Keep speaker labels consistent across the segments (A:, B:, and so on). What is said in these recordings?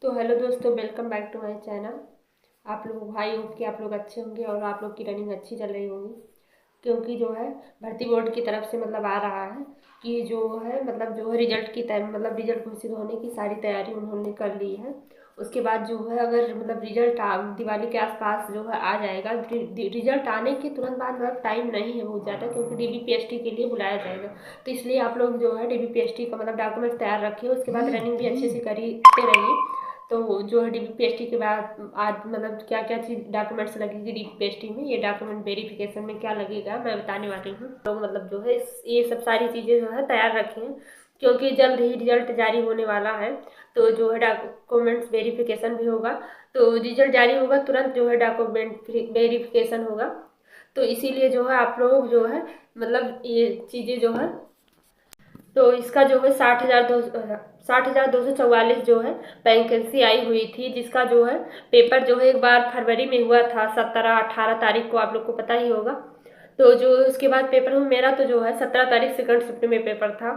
A: तो हेलो दोस्तों, welcome back to my channel. आप लोग, आई होप कि आप लोग अच्छे होंगे और आप लोग की रनिंग अच्छी चल रही होगी। क्योंकि जो है भर्ती बोर्ड की तरफ से मतलब आ रहा है कि जो है मतलब जो है रिजल्ट की तय मतलब रिजल्ट घोषित होने की सारी तैयारी उन्होंने कर ली है। उसके बाद जो है अगर मतलब रिजल्ट दिवाली के आसपास जो है आ जाएगा। रिजल्ट आने के तुरंत बाद मतलब टाइम नहीं है बहुत ज़्यादा, क्योंकि डीबीपीएसटी के लिए बुलाया जाएगा। तो इसलिए आप लोग जो है डीबीपीएसटी का मतलब डॉक्यूमेंट तैयार रखिए। उसके बाद रनिंग भी अच्छे से करते रहिए। तो जो है डीबीपीएसटी के बाद आज मतलब क्या क्या चीज़ डॉक्यूमेंट्स लगेगी डीबीपीएसटी में, ये डॉक्यूमेंट वेरिफिकेशन में क्या लगेगा मैं बताने वाली हूँ। तो मतलब जो है ये सब सारी चीज़ें जो है तैयार रखें, क्योंकि जल्द ही रिजल्ट जारी होने वाला है। तो जो है डॉक्यूमेंट्स वेरिफिकेशन भी होगा। तो रिजल्ट जारी होगा तुरंत जो है डॉक्यूमेंट वेरिफिकेशन होगा। तो इसीलिए जो है आप लोग जो है मतलब ये चीज़ें जो है, तो इसका जो है 60,244 जो है वैकेंसी आई हुई थी, जिसका जो है पेपर जो है एक बार फरवरी में हुआ था 17-18 तारीख को, आप लोग को पता ही होगा। तो जो उसके बाद पेपर हुआ मेरा, तो जो है 17 तारीख सेकंड शिफ्ट में पेपर था।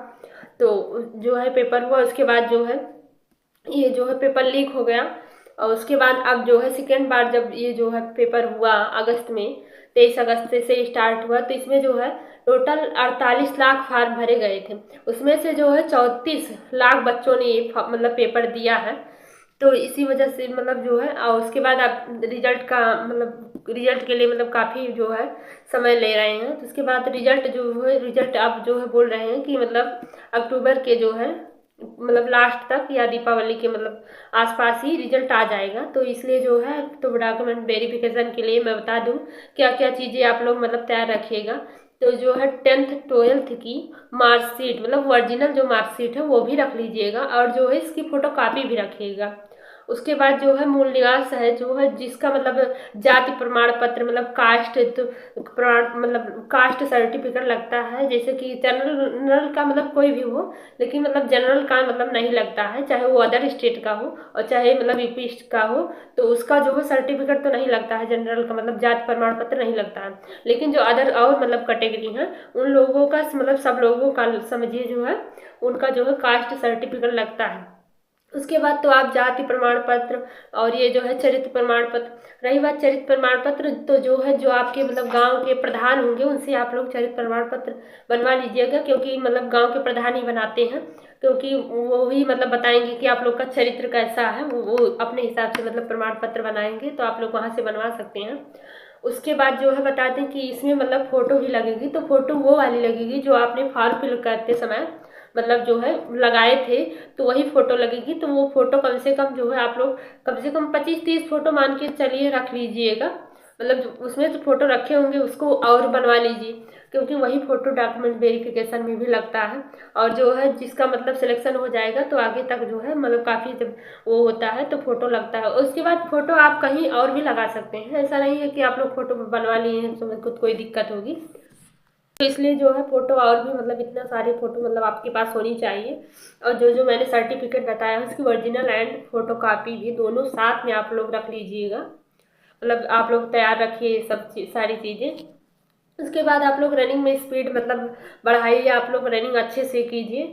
A: तो जो है पेपर हुआ, उसके बाद जो है ये जो है पेपर लीक हो गया। और उसके बाद अब जो है सेकेंड बार जब ये जो है पेपर हुआ अगस्त में, 23 अगस्त से स्टार्ट हुआ, तो इसमें जो है टोटल 48 लाख फार्म भरे गए थे। उसमें से जो है 34 लाख बच्चों ने ये मतलब पेपर दिया है। तो इसी वजह से मतलब जो है, और उसके बाद आप रिजल्ट का मतलब रिजल्ट के लिए मतलब काफ़ी जो है समय ले रहे हैं। तो उसके बाद रिजल्ट जो है, रिजल्ट आप जो है बोल रहे हैं कि मतलब अक्टूबर के जो है मतलब लास्ट तक या दीपावली के मतलब आसपास ही रिजल्ट आ जाएगा। तो इसलिए जो है तो डॉक्यूमेंट वेरिफिकेशन के लिए मैं बता दूं क्या क्या चीज़ें आप लोग मतलब तैयार रखिएगा। तो जो है 10th 12th की मार्कशीट मतलब ओरिजिनल जो मार्कशीट है वो भी रख लीजिएगा, और जो है इसकी फोटो कापी भी रखिएगा। उसके बाद जो है मूल निवास है जो है जिसका मतलब जाति प्रमाण पत्र मतलब कास्ट तो प्रमाण मतलब कास्ट सर्टिफिकेट लगता है, जैसे कि जनरल का मतलब कोई भी हो, लेकिन मतलब जनरल का मतलब नहीं लगता है, चाहे वो अदर स्टेट का हो और चाहे मतलब यूपी का हो। तो उसका जो है सर्टिफिकेट तो नहीं लगता है, जनरल का मतलब जाति प्रमाण पत्र नहीं लगता है। लेकिन जो अदर और मतलब कैटेगरी है उन लोगों का मतलब सब लोगों का समझिए जो है उनका जो है कास्ट सर्टिफिकेट लगता है। उसके बाद तो आप जाति प्रमाण पत्र और ये जो है चरित्र प्रमाण पत्र। रही बात चरित्र प्रमाण पत्र, तो जो है जो आपके मतलब गांव के प्रधान होंगे उनसे आप लोग चरित्र प्रमाण पत्र बनवा लीजिएगा, क्योंकि मतलब गांव के प्रधान ही बनाते हैं। क्योंकि वो ही मतलब बताएंगे कि आप लोग का चरित्र कैसा है, वो अपने हिसाब से मतलब प्रमाण पत्र बनाएंगे, तो आप लोग वहाँ से बनवा सकते हैं। उसके बाद जो है बता दें कि इसमें मतलब फ़ोटो भी लगेगी। तो फ़ोटो वो वाली लगेगी जो आपने फॉर्म फिल करते समय मतलब जो है लगाए थे, तो वही फ़ोटो लगेगी। तो वो फ़ोटो कम से कम जो है आप लोग कम से कम 25-30 फ़ोटो मान के चलिए रख लीजिएगा। मतलब उसमें जो फ़ोटो रखे होंगे उसको और बनवा लीजिए, क्योंकि वही फ़ोटो डॉक्यूमेंट वेरिफिकेशन में भी लगता है। और जो है जिसका मतलब सिलेक्शन हो जाएगा तो आगे तक जो है मतलब काफ़ी जब वो होता है तो फ़ोटो लगता है। उसके बाद फ़ोटो आप कहीं और भी लगा सकते हैं, ऐसा नहीं है कि आप लोग फ़ोटो बनवा लिए हैं तो खुद कोई दिक्कत होगी। तो इसलिए जो है फ़ोटो और भी मतलब इतना सारे फ़ोटो मतलब आपके पास होनी चाहिए। और जो जो मैंने सर्टिफिकेट बताया उसकी ओरिजिनल एंड फोटो कापी भी दोनों साथ में आप लोग रख लीजिएगा। मतलब आप लोग तैयार रखिए ये सब सारी चीज़ें। उसके बाद आप लोग रनिंग में स्पीड मतलब बढ़ाइए, आप लोग रनिंग अच्छे से कीजिए,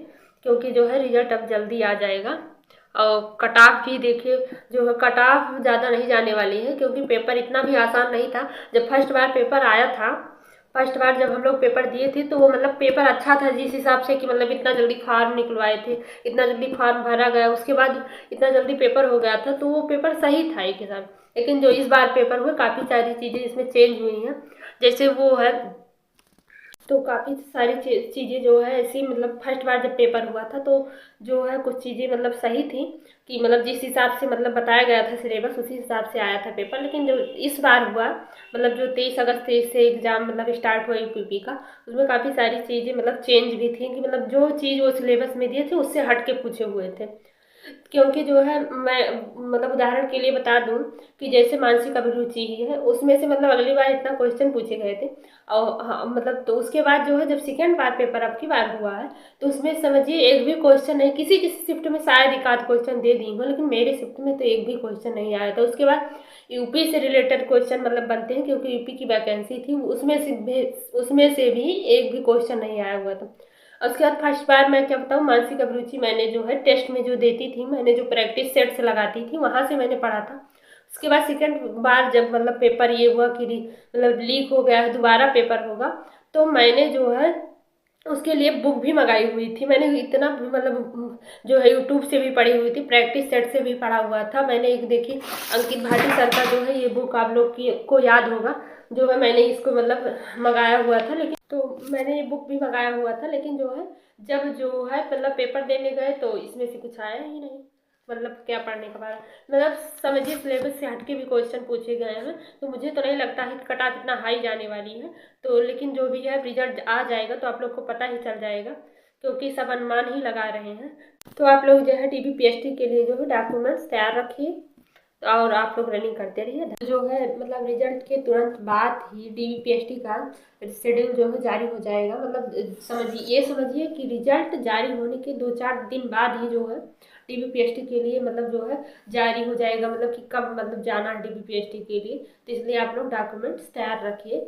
A: क्योंकि जो है रिजल्ट अब जल्दी आ जाएगा। और कट ऑफ भी देखिए, जो है कट ऑफ ज़्यादा नहीं जाने वाली है, क्योंकि पेपर इतना भी आसान नहीं था। जब फर्स्ट बार पेपर आया था, फर्स्ट बार जब हम लोग पेपर दिए थे, तो वो मतलब पेपर अच्छा था जिस हिसाब से कि मतलब इतना जल्दी फार्म निकलवाए थे, इतना जल्दी फार्म भरा गया, उसके बाद इतना जल्दी पेपर हो गया था, तो वो पेपर सही था एक हिसाब। लेकिन जो इस बार पेपर हुए काफ़ी सारी चीज़ें इसमें चेंज हुई हैं। जैसे वो है तो काफ़ी सारी चीज़ें जो है ऐसी मतलब फर्स्ट बार जब पेपर हुआ था तो जो है कुछ चीज़ें मतलब सही थी कि मतलब जिस हिसाब से मतलब बताया गया था सिलेबस उसी हिसाब से आया था पेपर। लेकिन जो इस बार हुआ मतलब जो 23 अगस्त से एग्ज़ाम मतलब स्टार्ट हुआ यूपी का, उसमें काफ़ी सारी चीज़ें मतलब चेंज भी थी कि मतलब जो चीज़ वो सिलेबस में दिए थे उससे हट के पूछे हुए थे। क्योंकि जो है मैं मतलब उदाहरण के लिए बता दूं कि जैसे मानसिक अभिरुचि ही है, उसमें से मतलब अगली बार इतना क्वेश्चन पूछे गए थे। और हाँ मतलब तो उसके बाद जो है जब सेकेंड बार पेपर अब की बार हुआ है, तो उसमें समझिए एक भी क्वेश्चन नहीं, किसी किसी शिफ्ट में शायद एक आध क्वेश्चन दे दी हो, लेकिन मेरे शिफ्ट में तो एक भी क्वेश्चन नहीं आया था। उसके बाद यूपी से रिलेटेड क्वेश्चन मतलब बनते हैं, क्योंकि यूपी की वैकेंसी थी, उसमें से भी एक भी क्वेश्चन नहीं आया हुआ था। उसके बाद फर्स्ट बार मैं क्या बताऊँ, मानसिक अभिरुचि मैंने जो है टेस्ट में जो देती थी, मैंने जो प्रैक्टिस सेट से लगाती थी वहाँ से मैंने पढ़ा था। उसके बाद सेकंड बार जब मतलब पेपर ये हुआ कि मतलब लीक हो गया है, दोबारा पेपर होगा, तो मैंने जो है उसके लिए बुक भी मंगाई हुई थी। मैंने इतना मतलब जो है यूट्यूब से भी पढ़ी हुई थी, प्रैक्टिस सेट से भी पढ़ा हुआ था मैंने। एक देखी अंकित भाटी सर का जो है ये बुक आप लोग की को याद होगा, जो है मैंने इसको मतलब मंगाया हुआ था। लेकिन तो मैंने ये बुक भी मंगाया हुआ था, लेकिन जो है जब जो है मतलब पेपर देने गए तो इसमें से कुछ आया ही नहीं। मतलब क्या पढ़ने के बाद मतलब समझिए सिलेबस से हटके भी क्वेश्चन पूछे गए हैं, तो मुझे तो नहीं लगता है कि कट ऑफ इतना हाई जाने वाली है। तो लेकिन जो भी है रिजल्ट आ जाएगा तो आप लोग को पता ही चल जाएगा, क्योंकि सब अनुमान ही लगा रहे हैं। तो आप लोग जो है TBPST के लिए जो है डॉक्यूमेंट्स तैयार रखिए और आप लोग रनिंग करते रहिए। जो है मतलब रिजल्ट के तुरंत बाद ही DBPST का शेड्यूल जो है जारी हो जाएगा। मतलब समझिए कि रिजल्ट जारी होने के 2-4 दिन बाद ही जो है DBPST के लिए मतलब जो है जारी हो जाएगा, मतलब कि कब मतलब जाना है DBPST के लिए। तो इसलिए आप लोग डॉक्यूमेंट्स तैयार रखिए।